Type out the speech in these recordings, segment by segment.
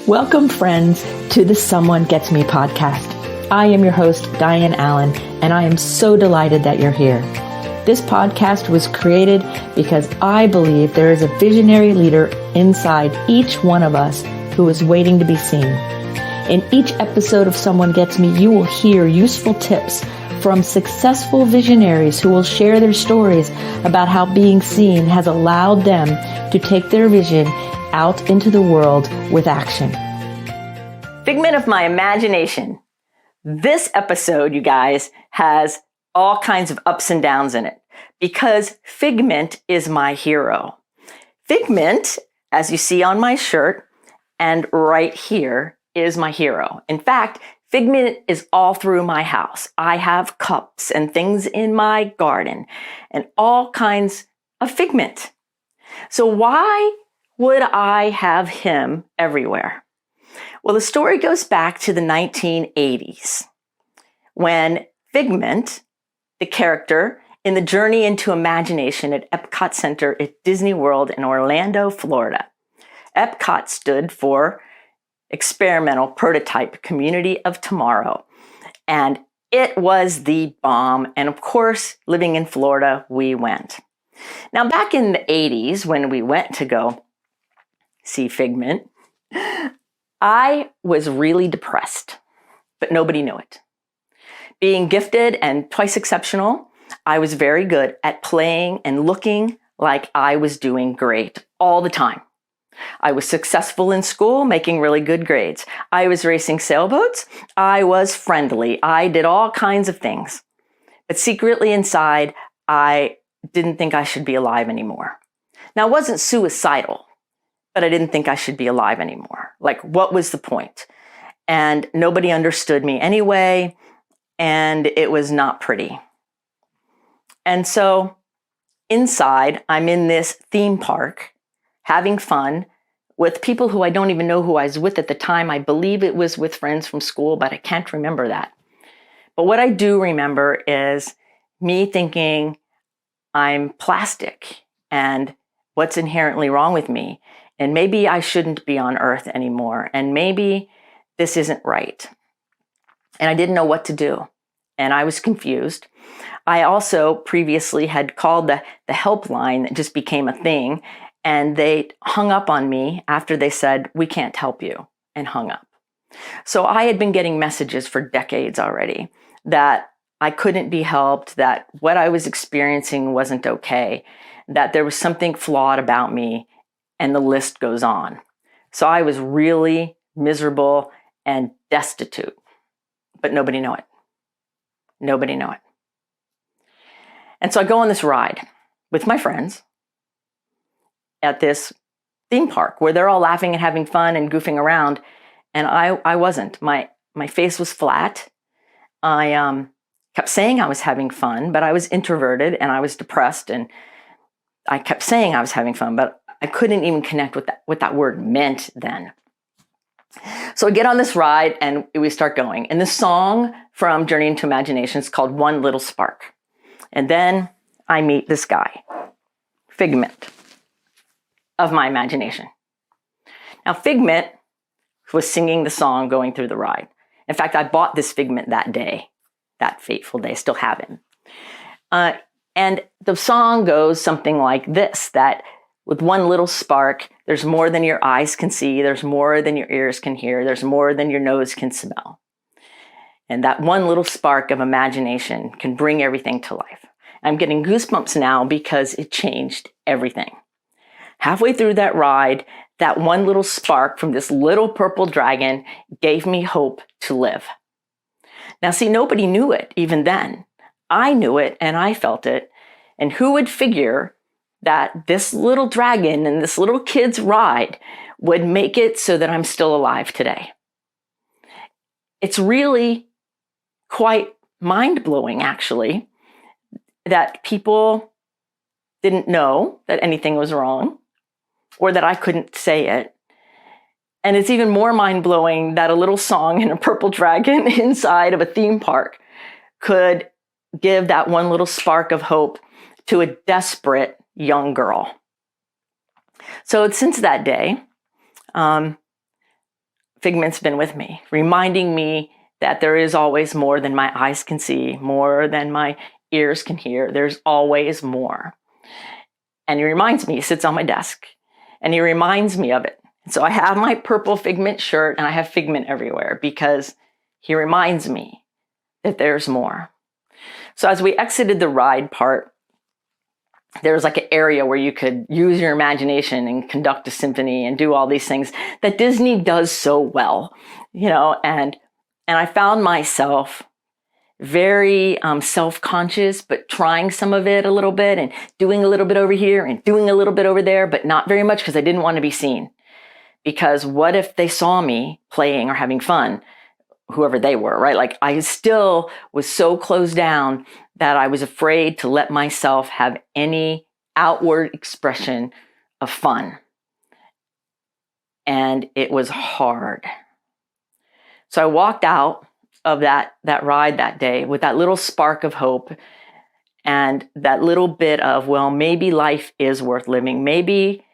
Welcome, friends, to the Someone Gets Me podcast. I am your host, Dianne A, and I am so delighted that you're here. This podcast was created because I believe there is a visionary leader inside each one of us who is waiting to be seen. In each episode of Someone Gets Me, you will hear useful tips from successful visionaries who will share their stories about how being seen has allowed them to take their vision out into the world with action. Figment of my imagination. This episode, you guys, has all kinds of ups and downs in it because Figment is my hero. Figment, as you see on my shirt and right here, is my hero. In fact, Figment is all through my house. I have cups and things in my garden and all kinds of Figment. So why would I have him everywhere? Well, the story goes back to the 1980s when Figment, the character in the Journey into Imagination at Epcot Center at Disney World in Orlando, Florida. Epcot stood for Experimental Prototype Community of Tomorrow. And it was the bomb. And of course, living in Florida, we went. Now, back in the 80s, when we went to go see Figment, I was really depressed, but nobody knew it. Being gifted and twice exceptional, I was very good at playing and looking like I was doing great all the time. I was successful in school, making really good grades. I was racing sailboats. I was friendly. I did all kinds of things. But secretly inside, I didn't think I should be alive anymore. Now, I wasn't suicidal, but I didn't think I should be alive anymore. Like, what was the point? And nobody understood me anyway, and it was not pretty. And so inside, I'm in this theme park, having fun with people who I don't even know who I was with at the time. I believe it was with friends from school, but I can't remember that. But what I do remember is me thinking I'm plastic and what's inherently wrong with me. And maybe I shouldn't be on Earth anymore. And maybe this isn't right. And I didn't know what to do. And I was confused. I also previously had called the helpline that just became a thing. And they hung up on me after they said, "We can't help you," and hung up. So I had been getting messages for decades already that I couldn't be helped, that what I was experiencing wasn't okay, that there was something flawed about me, and the list goes on. So I was really miserable and destitute, but nobody knew it. Nobody knew it. And so I go on this ride with my friends at this theme park where they're all laughing and having fun and goofing around. And I wasn't. My face was flat. I kept saying I was having fun, but I was introverted and I was depressed. And I kept saying I was having fun, but I couldn't even connect with what that word meant then. So I get on this ride and we start going. And the song from Journey into Imagination is called One Little Spark. And then I meet this guy, Figment of my imagination. Now, Figment was singing the song going through the ride. In fact, I bought this Figment that day, that fateful day, still have him. And the song goes something like this, that with one little spark, there's more than your eyes can see, there's more than your ears can hear, there's more than your nose can smell. And that one little spark of imagination can bring everything to life. I'm getting goosebumps now because it changed everything. Halfway through that ride, that one little spark from this little purple dragon gave me hope to live. Now, see, nobody knew it even then. I knew it and I felt it. And who would figure that this little dragon and this little kid's ride would make it so that I'm still alive today? It's really quite mind-blowing, actually, that people didn't know that anything was wrong or that I couldn't say it. And it's even more mind-blowing that a little song and a purple dragon inside of a theme park could give that one little spark of hope to a desperate young girl. So since that day, Figment's been with me, reminding me that there is always more than my eyes can see, more than my ears can hear. There's always more. And he reminds me, he sits on my desk, and he reminds me of it. So I have my purple Figment shirt, and I have Figment everywhere because he reminds me that there's more. So as we exited the ride part, there was like an area where you could use your imagination and conduct a symphony and do all these things that Disney does so well, and I found myself very self-conscious, but trying some of it a little bit and doing a little bit over here and doing a little bit over there, but not very much because I didn't want to be seen. Because what if they saw me playing or having fun, whoever they were, right? Like I still was so closed down that I was afraid to let myself have any outward expression of fun. And it was hard. So I walked out of that ride that day with that little spark of hope and that little bit of, well, maybe life is worth living. Maybe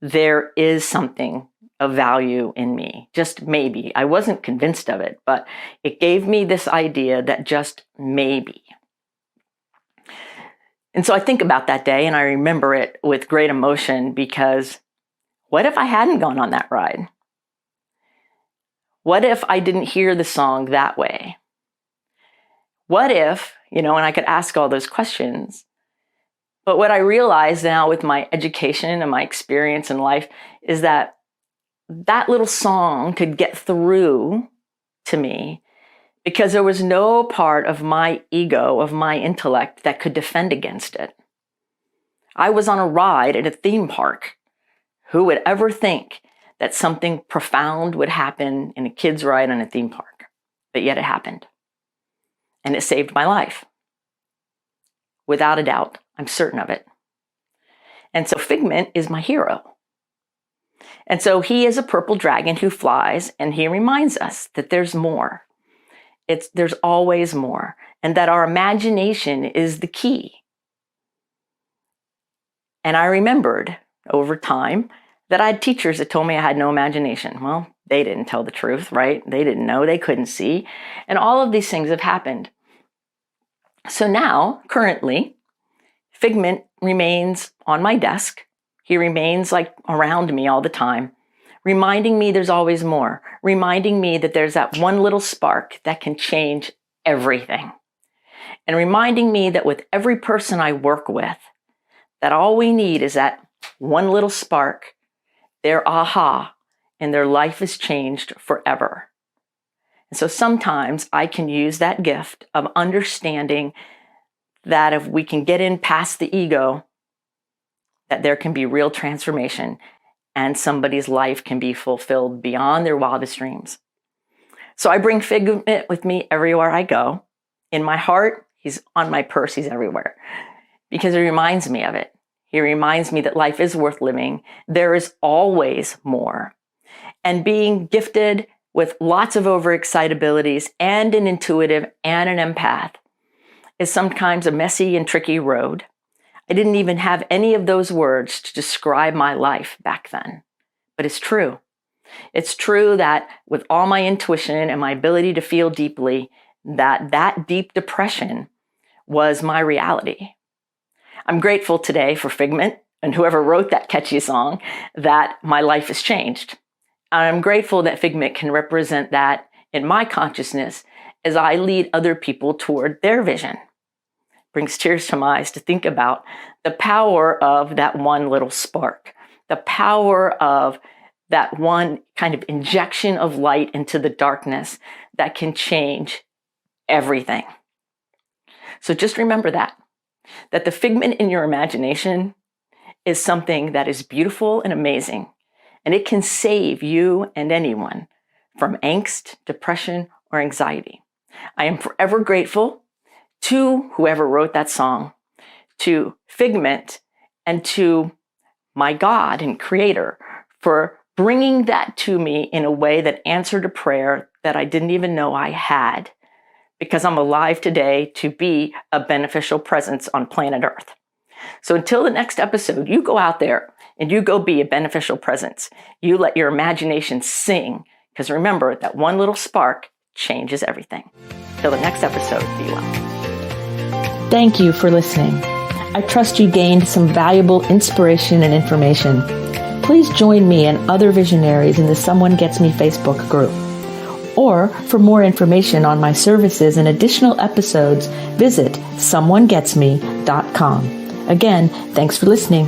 there is something of value in me. Just maybe. I wasn't convinced of it, but it gave me this idea that just maybe. And so I think about that day and I remember it with great emotion because what if I hadn't gone on that ride? What if I didn't hear the song that way? What if, and I could ask all those questions. But what I realize now with my education and my experience in life is that little song could get through to me because there was no part of my ego, of my intellect that could defend against it. I was on a ride at a theme park. Who would ever think that something profound would happen in a kid's ride on a theme park? But yet it happened. And it saved my life. Without a doubt, I'm certain of it. And so Figment is my hero. And so he is a purple dragon who flies, and he reminds us that there's more. There's always more, and that our imagination is the key. And I remembered over time that I had teachers that told me I had no imagination. Well, they didn't tell the truth, right? They didn't know, they couldn't see. And all of these things have happened. So now, currently, Figment remains on my desk. He remains like around me all the time, reminding me there's always more, reminding me that there's that one little spark that can change everything. And reminding me that with every person I work with, that all we need is that one little spark, their aha, and their life is changed forever. And so sometimes I can use that gift of understanding that if we can get in past the ego, that there can be real transformation and somebody's life can be fulfilled beyond their wildest dreams. So I bring Figment with me everywhere I go. In my heart, he's on my purse, he's everywhere. Because he reminds me of it. He reminds me that life is worth living. There is always more. And being gifted with lots of overexcitabilities and an intuitive and an empath is sometimes a messy and tricky road. I didn't even have any of those words to describe my life back then. But it's true. It's true that with all my intuition and my ability to feel deeply, that deep depression was my reality. I'm grateful today for Figment and whoever wrote that catchy song that my life has changed. I'm grateful that Figment can represent that in my consciousness as I lead other people toward their vision. Brings tears to my eyes to think about the power of that one little spark, the power of that one kind of injection of light into the darkness that can change everything. So just remember that the Figment in your imagination is something that is beautiful and amazing, and it can save you and anyone from angst, depression, or anxiety. I am forever grateful to whoever wrote that song, to Figment, and to my God and Creator for bringing that to me in a way that answered a prayer that I didn't even know I had, because I'm alive today to be a beneficial presence on planet Earth. So until the next episode, you go out there and you go be a beneficial presence. You let your imagination sing, Because remember that one little spark changes everything. Till the next episode, be well. Thank you for listening. I trust you gained some valuable inspiration and information. Please join me and other visionaries in the Someone Gets Me Facebook group. Or for more information on my services and additional episode's, visit someonegetsme.com. Again, thanks for listening.